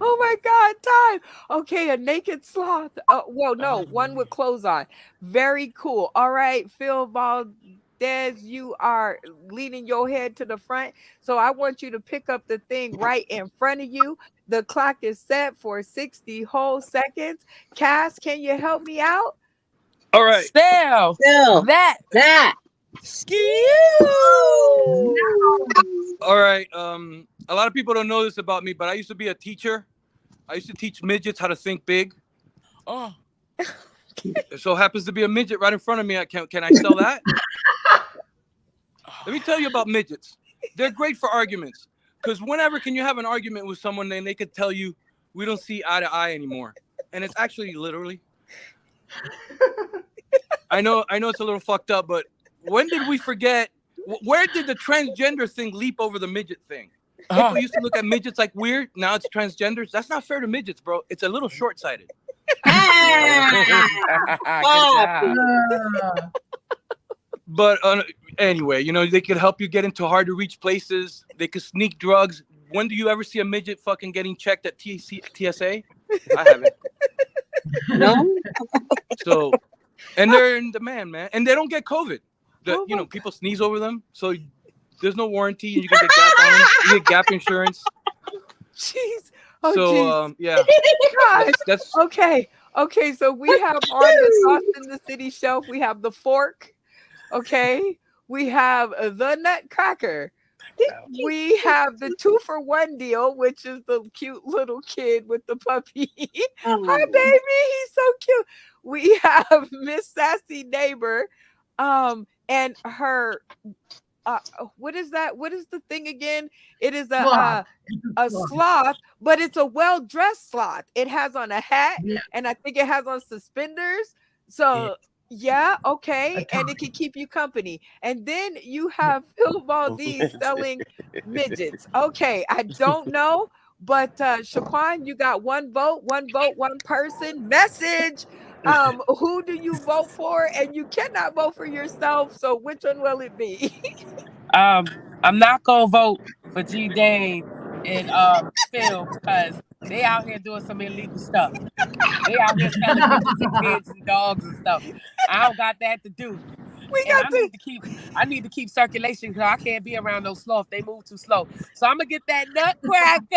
Speaker 3: Oh my God, time. Okay, a naked sloth. Well, no, one with clothes on. Very cool. All right, Phil Valdez, you are leaning your head to the front. So I want you to pick up the thing right in front of you. The clock is set for 60 whole seconds. Cass, can you help me out?
Speaker 7: All right.
Speaker 1: Sell that.
Speaker 7: All right. A lot of people don't know this about me, but I used to be a teacher. I used to teach midgets how to think big.
Speaker 1: Oh.
Speaker 7: It so happens to be a midget right in front of me. Can I sell that? Let me tell you about midgets. They're great for arguments. Because whenever can you have an argument with someone and they could tell you we don't see eye to eye anymore. And it's actually literally. I know it's a little fucked up, but when did we forget? Where did the transgender thing leap over the midget thing? People used to look at midgets like weird. Now it's transgenders. That's not fair to midgets, bro. It's a little short-sighted. But anyway, you know, they could help you get into hard to reach places. They could sneak drugs. When do you ever see a midget fucking getting checked at TSA? I haven't.
Speaker 2: No.
Speaker 7: So, and they're in demand, man. And they don't get COVID. You know, people sneeze over them. So there's no warranty, and you can get gap on them. You get gap insurance.
Speaker 3: Jeez. Oh,
Speaker 7: so, yeah. That's
Speaker 3: okay. Okay, so we have on the SaucedNDACity shelf, we have the fork. Okay, we have the Nutcracker. We have the 2-for-1 deal, which is the cute little kid with the puppy. Hi, baby, he's so cute. We have Miss Sassy Neighbor, and her. What is that? What is the thing again? It is a sloth, but it's a well-dressed sloth. It has on a hat, and I think it has on suspenders. So. Yeah, okay, and it can keep you company. And then you have Phil Valdez selling midgets. Okay, I don't know, but Shaquan, you got one vote, one person. Message. Who do you vote for? And you cannot vote for yourself. So which one will it be?
Speaker 1: I'm not gonna vote for G Dane and Phil because they out here doing some illegal stuff. They out here selling midgets and kids and dogs and stuff. I don't got that to do. I need to keep circulation because I can't be around those sloths. They move too slow. So I'm gonna get that Nutcracker.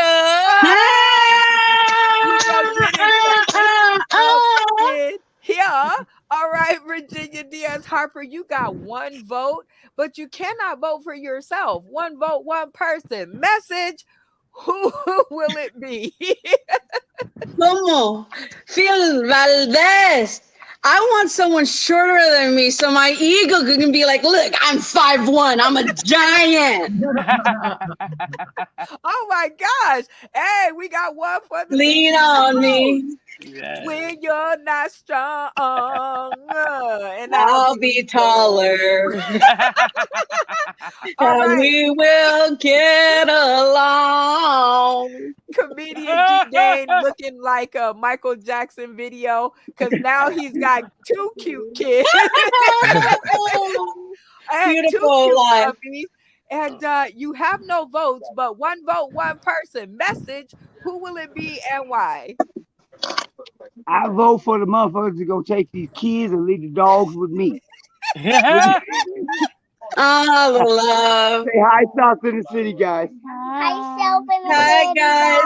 Speaker 3: Yeah. All right, Virginia Diaz Harper, you got one vote, but you cannot vote for yourself. One vote, one person. Message. Who will it be?
Speaker 2: Como? Phil Valdez. I want someone shorter than me so my ego can be like, look, I'm 5'1". I'm a giant.
Speaker 3: Oh my gosh. Hey, we got one for the
Speaker 2: lean on me.
Speaker 3: When you're not strong, and
Speaker 2: I'll be taller. And we will get along.
Speaker 3: Comedian G Dane looking like a Michael Jackson video because now he's got 2 cute kids.
Speaker 2: Beautiful life.
Speaker 3: Puppies. And you have no votes, but one vote, one person. Message. Who will it be and why?
Speaker 5: I vote for the motherfuckers to go take these kids and leave the dogs with me.
Speaker 2: Oh, the love.
Speaker 5: Say hi, SaucedNDACity, guys.
Speaker 2: Hi, guys.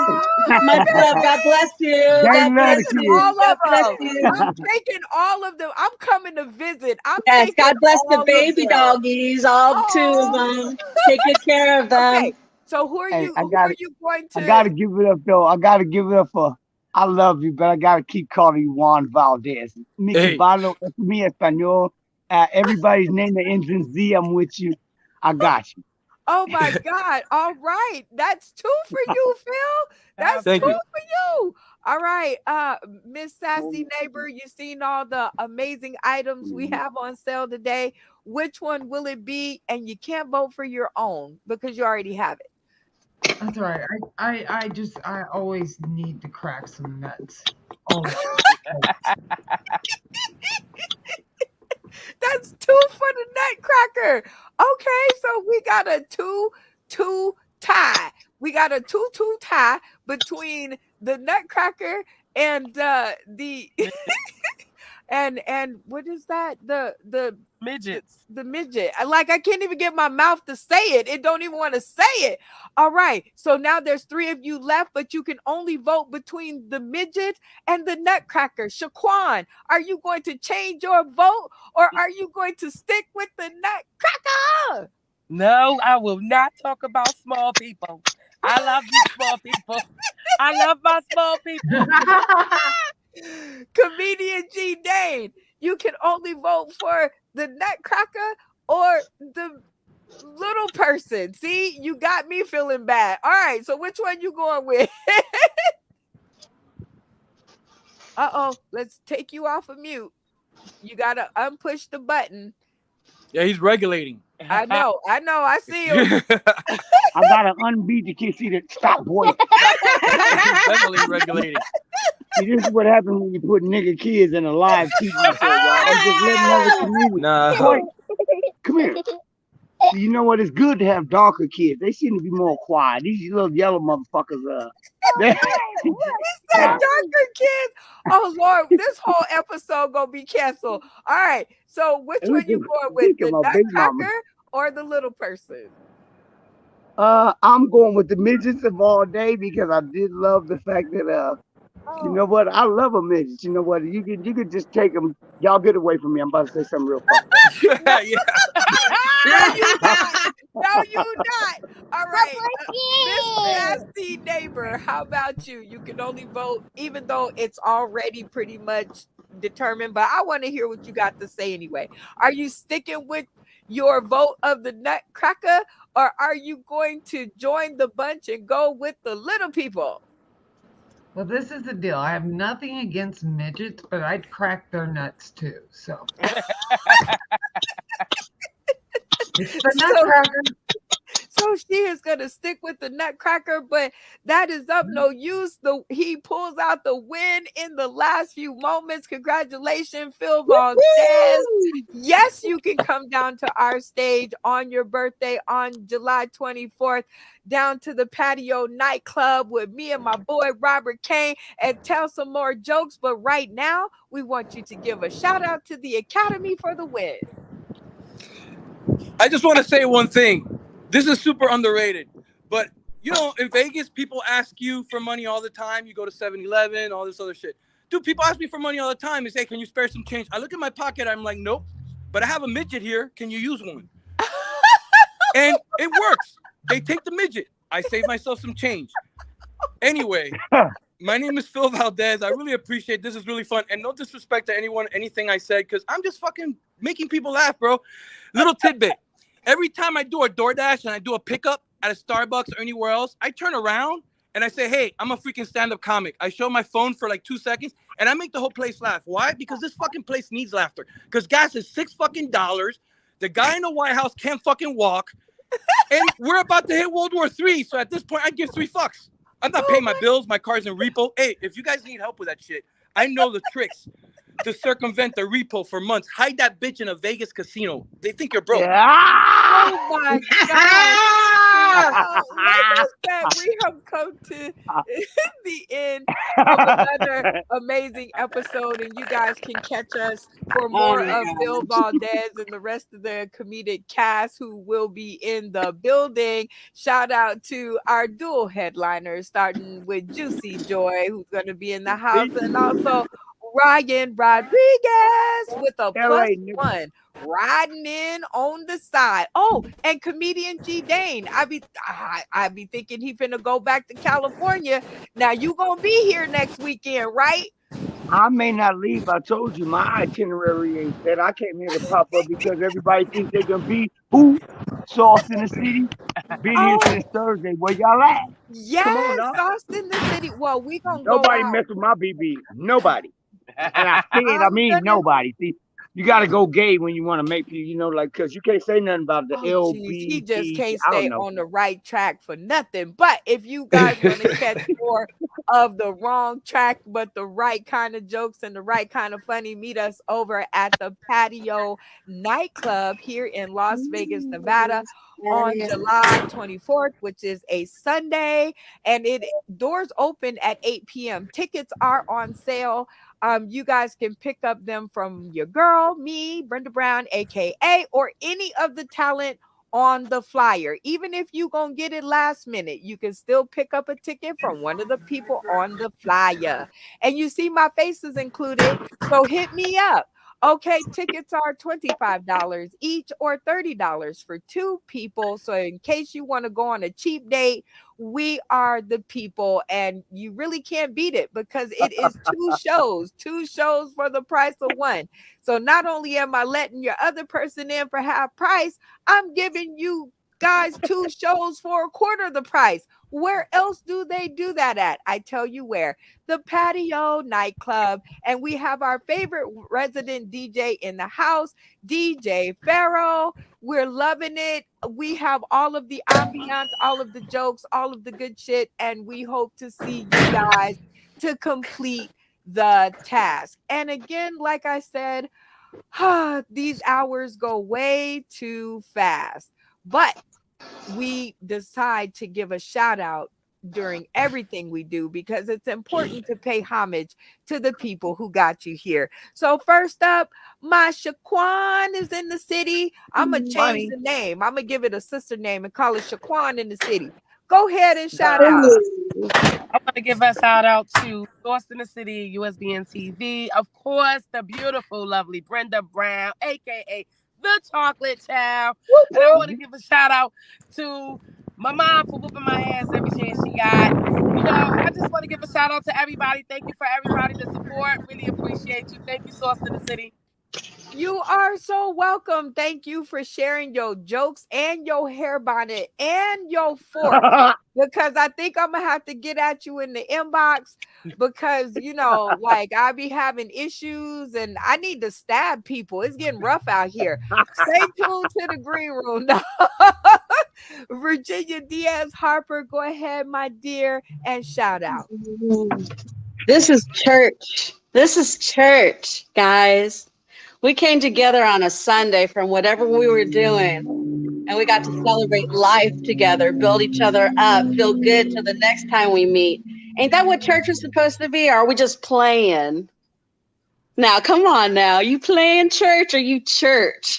Speaker 2: Much love. God bless you. God bless you.
Speaker 3: All
Speaker 2: God
Speaker 3: of
Speaker 2: bless
Speaker 3: them.
Speaker 2: you.
Speaker 3: I'm taking all of them. I'm coming to visit.
Speaker 2: Yes, God bless the baby doggies, all 2 of them. Take good care of them.
Speaker 3: Okay, so who are you? Who are you going to?
Speaker 5: I gotta give it up, though. I gotta give it up for. I love you, but I gotta keep calling you Juan Valdez. Mi caballo, mi español. Everybody's name that ends in Z, I'm with you. I got you.
Speaker 3: Oh my God. All right. That's 2 for you, Phil. That's
Speaker 7: Thank
Speaker 3: 2
Speaker 7: you.
Speaker 3: for you. All right. Miss Sassy Neighbor, you've seen all the amazing items we have on sale today. Which one will it be? And you can't vote for your own because you already have it.
Speaker 6: That's right. I always need to crack some nuts. Always.
Speaker 3: That's 2 for the Nutcracker. Okay, so we got a 2-2 tie. We got a 2-2 tie between the Nutcracker and the and what is that? The
Speaker 1: midgets.
Speaker 3: The midget. I can't even get my mouth to say it. It don't even want to say it. All right. So now there's 3 of you left, but you can only vote between the midget and the Nutcracker. Shaquan, are you going to change your vote or are you going to stick with the Nutcracker?
Speaker 1: No, I will not talk about small people. I love you, small people. I love my small people.
Speaker 3: Comedian G Dane, you can only vote for the Nutcracker or the little person. See, you got me feeling bad. All right, so which one you going with? Uh-oh, let's take you off of mute. You gotta unpush the button.
Speaker 7: Yeah, he's regulating.
Speaker 3: I know, I see him.
Speaker 5: I gotta unbeat the kid. See that? Stop, boy.
Speaker 7: Definitely regulating.
Speaker 5: See, this is what happens when you put nigga kids in a live TV show, y'all. I'm just letting other comedians.
Speaker 7: Nah.
Speaker 5: Boy, come here. See, you know what? It's good to have darker kids. They seem to be more quiet. These little yellow motherfuckers, they,
Speaker 3: He said darker kids. Oh Lord, this whole episode gonna be canceled. All right. So which one you going with? The nutcracker or the little person?
Speaker 5: I'm going with the midgets of all day because I did love the fact that you know what? I love a midget. You know what? You could just take them. Y'all get away from me. I'm about to say something real fast.
Speaker 7: Yeah.
Speaker 3: No, you not. No, you not. All right. Miss Nasty Neighbor, how about you? You can only vote, even though it's already pretty much determined, but I want to hear what you got to say anyway. Are you sticking with your vote of the nutcracker, or are you going to join the bunch and go with the little people?
Speaker 6: Well, this is the deal. I have nothing against midgets, but I'd crack their nuts too. So it's the nutcracker.
Speaker 3: So she is gonna stick with the nutcracker, but that is up no use. He pulls out the win in the last few moments. Congratulations, Phil Valdez. Yes, you can come down to our stage on your birthday on July 24th, down to the Patio nightclub with me and my boy Robert Kane, and tell some more jokes. But right now, we want you to give a shout out to the Academy for the win.
Speaker 7: I just want to say one thing. This is super underrated, but you know, in Vegas, people ask you for money all the time. You go to 7-Eleven, all this other shit. Dude, people ask me for money all the time. They say, "Can you spare some change?" I look at my pocket. I'm like, "Nope," but I have a midget here. Can you use one? And it works. They take the midget. I save myself some change. Anyway, my name is Phil Valdez. I really appreciate this. Is really fun. And no disrespect to anyone, anything I said, because I'm just fucking making people laugh, bro. Little tidbit. Every time I do a DoorDash and I do a pickup at a Starbucks or anywhere else, I turn around and I say, "Hey, I'm a freaking stand-up comic." I show my phone for like 2 seconds and I make the whole place laugh. Why? Because this fucking place needs laughter. Because gas is $6 fucking. The guy in the White House can't fucking walk. And we're about to hit World War III. So at this point, I give 3 fucks. I'm not paying my bills. My car's in repo. Hey, if you guys need help with that shit, I know the tricks to circumvent the repo for months. Hide that bitch in a Vegas casino. They think you're broke.
Speaker 5: Yeah.
Speaker 3: Oh my God. Like I said, we have come to the end of another amazing episode, and you guys can catch us for more of Phil Valdez and the rest of the comedic cast who will be in the building. Shout out to our dual headliners, starting with Juicy Joy, who's going to be in the house, and also Ryan Rodriguez with a +1 riding in on the side. Oh, and comedian G Dane. I be thinking he finna go back to California. Now you gonna be here next weekend, right?
Speaker 5: I may not leave. I told you my itinerary ain't set. I came here to pop up because everybody thinks they're gonna be who? SaucedNDACity. Been here since Thursday. Where y'all at?
Speaker 3: Yes,
Speaker 5: Come on, now.
Speaker 3: SaucedNDACity. Well, we gonna
Speaker 5: Nobody
Speaker 3: go out.
Speaker 5: mess with my BB. Nobody. And I said, I mean nobody. See, you got to go gay when you want to make people, you know, like, because you can't say nothing about the LBT.
Speaker 3: He just can't stay on the right track for nothing. But if you guys want to catch more of the wrong track, but the right kind of jokes and the right kind of funny, meet us over at the Patio nightclub here in Las Vegas, Nevada on July 24th, which is a Sunday. And doors open at 8 p.m. Tickets are on sale. You guys can pick up them from your girl, me, Brenda Brown, aka, or any of the talent on the flyer. Even if you gonna get it last minute, you can still pick up a ticket from one of the people on the flyer. And you see my face is included, so hit me up. Okay, tickets are $25 each or $30 for 2 people. So in case you want to go on a cheap date, we are the people, and you really can't beat it because it is 2 shows for the price of 1. So not only am I letting your other person in for half price, I'm giving you guys 2 shows for a quarter the price. Where else do they do that at? I tell you where. The Patio Nightclub. And we have our favorite resident DJ in the house, DJ Pharaoh. We're loving it. We have all of the ambiance, all of the jokes, all of the good shit. And we hope to see you guys to complete the task. And again, like I said, these hours go way too fast. But we decide to give a shout out during everything we do because it's important to pay homage to the people who got you here. So first up, my Shaquan is in the city. I'm gonna change the name. I'm gonna give it a sister name and call it Shaquan in the city. Go ahead and shout out.
Speaker 1: I want to give a shout out to SaucedNDACity, USBN TV, of course, the beautiful, lovely Brenda Brown, aka the Chocolate Child. And I want to give a shout out to my mom for whooping my ass every chance she got. You know, I just want to give a shout out to everybody. Thank you for everybody to support. Really appreciate you. Thank you, SaucedNDACity.
Speaker 3: You are so welcome. Thank you for sharing your jokes and your hair bonnet and your fork. Because I think I'm gonna have to get at you in the inbox because you know, like I be having issues and I need to stab people. It's getting rough out here. Stay tuned to the green room. Virginia Diaz Harper, go ahead, my dear, and shout out.
Speaker 2: This is church. This is church, guys. We came together on a Sunday from whatever we were doing, and we got to celebrate life together, build each other up, feel good till the next time we meet. Ain't that what church is supposed to be? Or are we just playing? Now, come on now. You playing church or you church?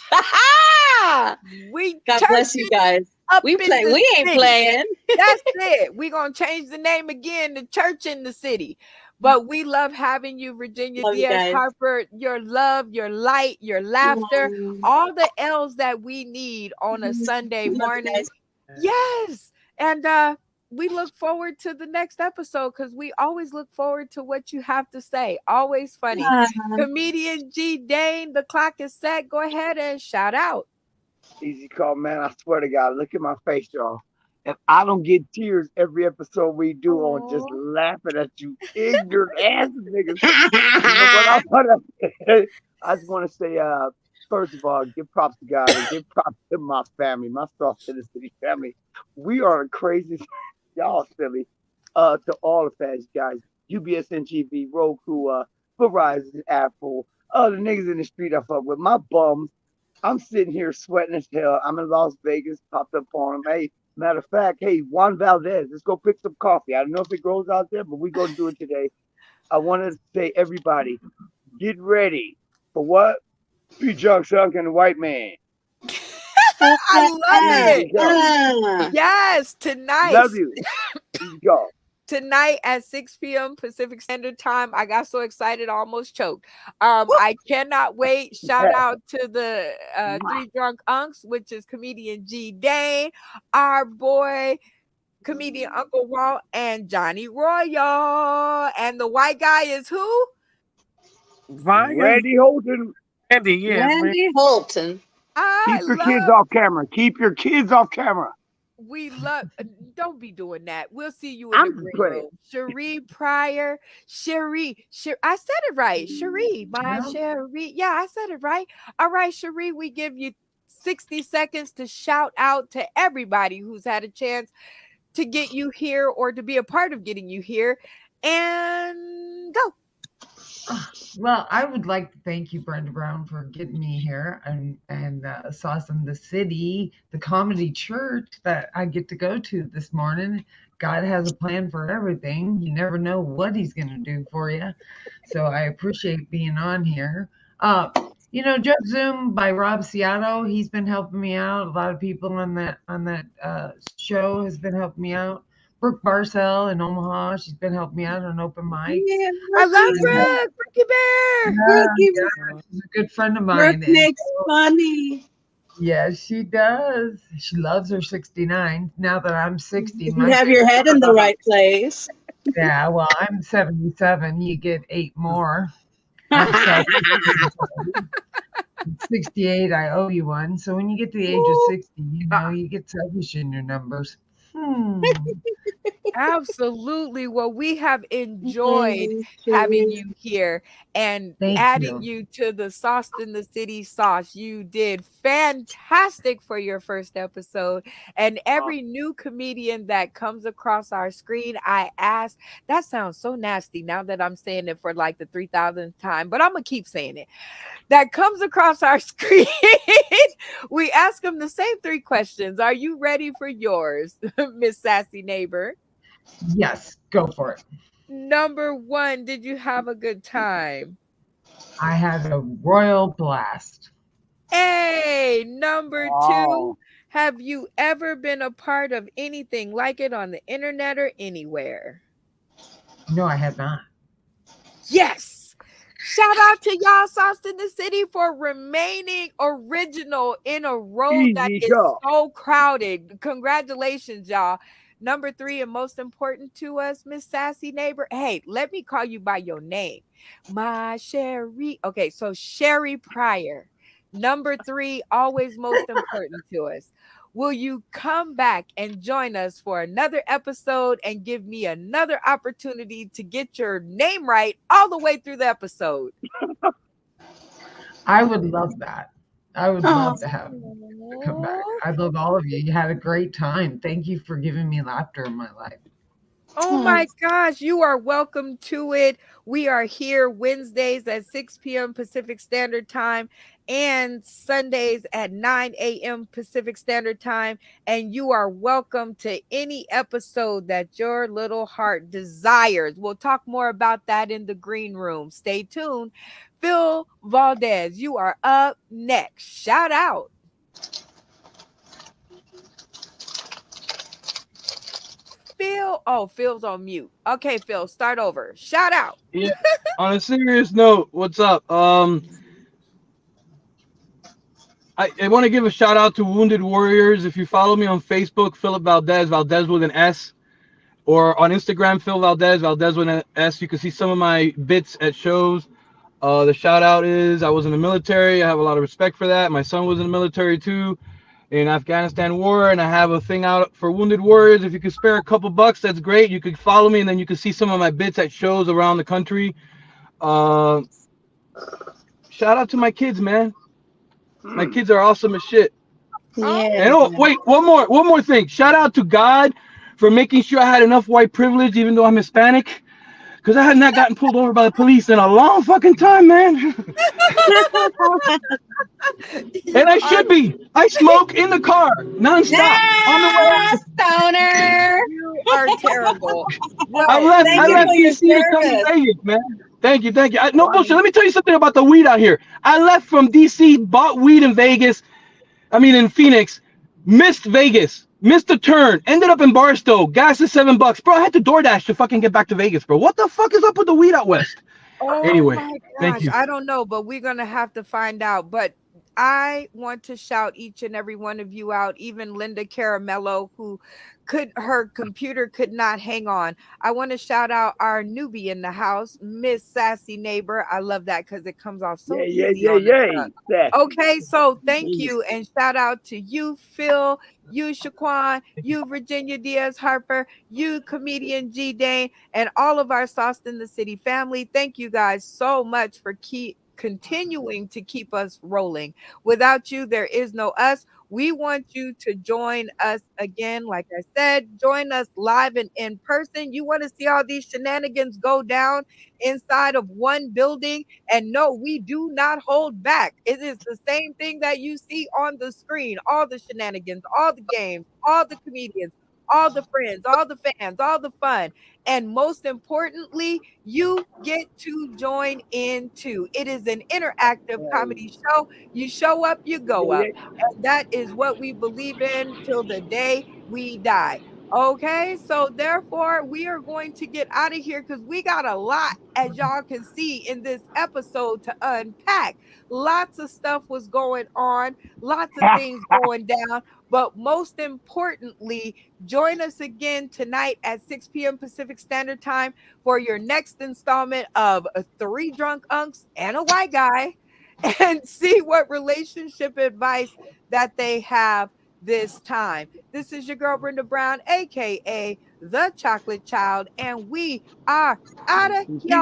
Speaker 3: We
Speaker 2: God bless you guys. We play. We ain't playing.
Speaker 3: That's it. We're going to change the name again to Church in the City. But we love having you, Virginia Diaz Harper. Your love, your light, your laughter, all the L's that we need on a Sunday morning. Yes. And we look forward to the next episode because we always look forward to what you have to say. Always funny. Comedian G. Dane, the clock is set. Go ahead and shout out.
Speaker 5: Easy call, man. I swear to God, look at my face, y'all. If I don't get tears every episode we do on just laughing at you ignorant ass niggas, you know what I just want to say, first of all, give props to God and give props to my family, my SaucedNDACity family. We are crazy, y'all silly. To all the fans, guys, UBS, NGV, Roku, Verizon, Apple, the niggas in the street I fuck with, my bums. I'm sitting here sweating as hell. I'm in Las Vegas, popped up on them. Hey, matter of fact, hey, Juan Valdez, let's go pick some coffee. I don't know if it grows out there, but we're going to do it today. I wanted to say, everybody, get ready for what? Three Drunk Sunk and the White Man.
Speaker 3: I love it. Yes, tonight.
Speaker 5: Love you. Go.
Speaker 3: Tonight at 6 p.m. Pacific Standard Time. I got so excited, I almost choked. I cannot wait. Shout out to the Three Drunk Unks, which is comedian G. Dane, our boy, comedian Uncle Walt, and Johnny Royal. And the white guy is who?
Speaker 5: Randy Holton.
Speaker 2: Randy Holton.
Speaker 5: Keep your kids off camera. Keep your kids off camera.
Speaker 3: We love. Don't be doing that. We'll see you in the green room. Cherie Pryor. Cherie. I said it right. Cherie. My Cherie. Yeah, I said it right. All right, Cherie. We give you 60 seconds to shout out to everybody who's had a chance to get you here or to be a part of getting you here. And go.
Speaker 6: Well, I would like to thank you, Brenda Brown, for getting me here and SaucedNDACity, the comedy church that I get to go to this morning. God has a plan for everything. You never know what he's going to do for you. So I appreciate being on here. Just Zoom by Rob Ciato. He's been helping me out. A lot of people on that show has been helping me out. Brooke Barcel in Omaha. She's been helping me out on open mic.
Speaker 3: Yeah, I love Brooke. Brookie Bear.
Speaker 6: Yeah, she's a good friend of mine.
Speaker 2: Brooke makes funny.
Speaker 6: Yes, she does. She loves her 69. Now that I'm 60.
Speaker 2: You have your head in the right place.
Speaker 6: Yeah, well, I'm 77. You get 8 more. 68, I owe you one. So when you get to the age of 60, you get selfish in your numbers.
Speaker 3: Absolutely. Well, we have enjoyed having you here and adding you to the SaucedNDACity sauce. You did fantastic for your first episode. And every new comedian that comes across our screen, I ask, that sounds so nasty now that I'm saying it for like the 3,000th time, but I'm going to keep saying it. That comes across our screen, we ask them the same 3 questions. Are you ready for yours, Miss Sassy Neighbor?
Speaker 6: Yes, go for it.
Speaker 3: Number 1, did you have a good time?
Speaker 6: I had a royal blast.
Speaker 3: Hey, number 2,
Speaker 5: Oh,
Speaker 3: have you ever been a part of anything like it on the internet or anywhere?
Speaker 6: No, I had not.
Speaker 3: Yes. Shout out to y'all, SaucedNDACity, for remaining original in a road that
Speaker 5: easy
Speaker 3: is
Speaker 5: go.
Speaker 3: so crowded. Congratulations, y'all. Number 3, and most important to us, Miss Sassy Neighbor. Hey, let me call you by your name. My Sherry. Okay, so Sherry Pryor. Number 3, always most important to us. Will you come back and join us for another episode and give me another opportunity to get your name right all the way through the episode?
Speaker 6: I would love that. I would love to have come back.
Speaker 3: Oh,
Speaker 6: I love all of you. You had a great time. Thank you for giving me laughter in my life.
Speaker 3: oh my gosh, you are welcome to it. We are here Wednesdays at 6 p.m. Pacific Standard Time and Sundays at 9 a.m. Pacific Standard Time. And you are welcome to any episode that your little heart desires. We'll talk more about that in the green room. Stay tuned. Phil Valdez, you are up next. Shout out. Phil. Oh, Phil's on mute. Okay, Phil, start over. Shout out.
Speaker 4: Yeah. On a serious note, what's up? I want to give a shout out to Wounded Warriors. If you follow me on Facebook, Philip Valdez, Valdez with an S, or on Instagram, Phil Valdez, Valdez with an S, you can see some of my bits at shows. The shout out is I was in the military. I have a lot of respect for that. My son was in the military too, in Afghanistan war, and I have a thing out for Wounded Warriors. If you could spare a couple bucks, that's great. You could follow me, and then you can see some of my bits at shows around the country. Shout out to my kids, man. My kids are awesome as shit. And oh, wait, one more thing. Shout out to God for making sure I had enough white privilege, even though I'm Hispanic, because I had not gotten pulled over by the police in a long fucking time, man. And I should be. I smoke in the car nonstop on the way.
Speaker 2: Stoner.
Speaker 3: You are terrible. Well,
Speaker 4: I left
Speaker 2: your
Speaker 4: DC to come to
Speaker 2: service.
Speaker 4: Vegas, man. Thank you. No bullshit. Let me tell you something about the weed out here. I left from DC, bought weed in Vegas. In Phoenix, missed Vegas, missed the turn, ended up in Barstow. Gas is $7, bro. I had to DoorDash to fucking get back to Vegas, bro. What the fuck is up with the weed out west? Anyway,
Speaker 3: my
Speaker 4: thank
Speaker 3: gosh,
Speaker 4: you.
Speaker 3: I don't know, but we're gonna have to find out. But I want to shout each and every one of you out, even Linda Caramello, who her computer could not hang on. I want to shout out our newbie in the house, Miss Sassy Neighbor. I love that because it comes off so easy on the tongue. Okay, so thank you, and shout out to you, Phil, you, Shaquan, you, Virginia Diaz Harper, you, comedian G Dane, and all of our SaucedNDACity family. Thank you guys so much for continuing to keep us rolling. Without you, there is no us. We want you to join us again. Like I said, join us live and in person. You want to see all these shenanigans go down inside of one building. And no, we do not hold back. It is the same thing that you see on the screen. All the shenanigans, all the games, all the comedians, all the friends, all the fans, all the fun. And most importantly, you get to join in too. It is an interactive comedy show. You show up, you go up. And that is what we believe in till the day we die. Okay, so therefore, we are going to get out of here because we got a lot, as y'all can see in this episode, to unpack. Lots of stuff was going on, lots of things going down. But most importantly, join us again tonight at 6 p.m. Pacific Standard Time for your next installment of 3 Drunk Unks and a White Guy, and see what relationship advice that they have this time. This is your girl, Brenda Brown, aka the Chocolate Child, and we are out of here.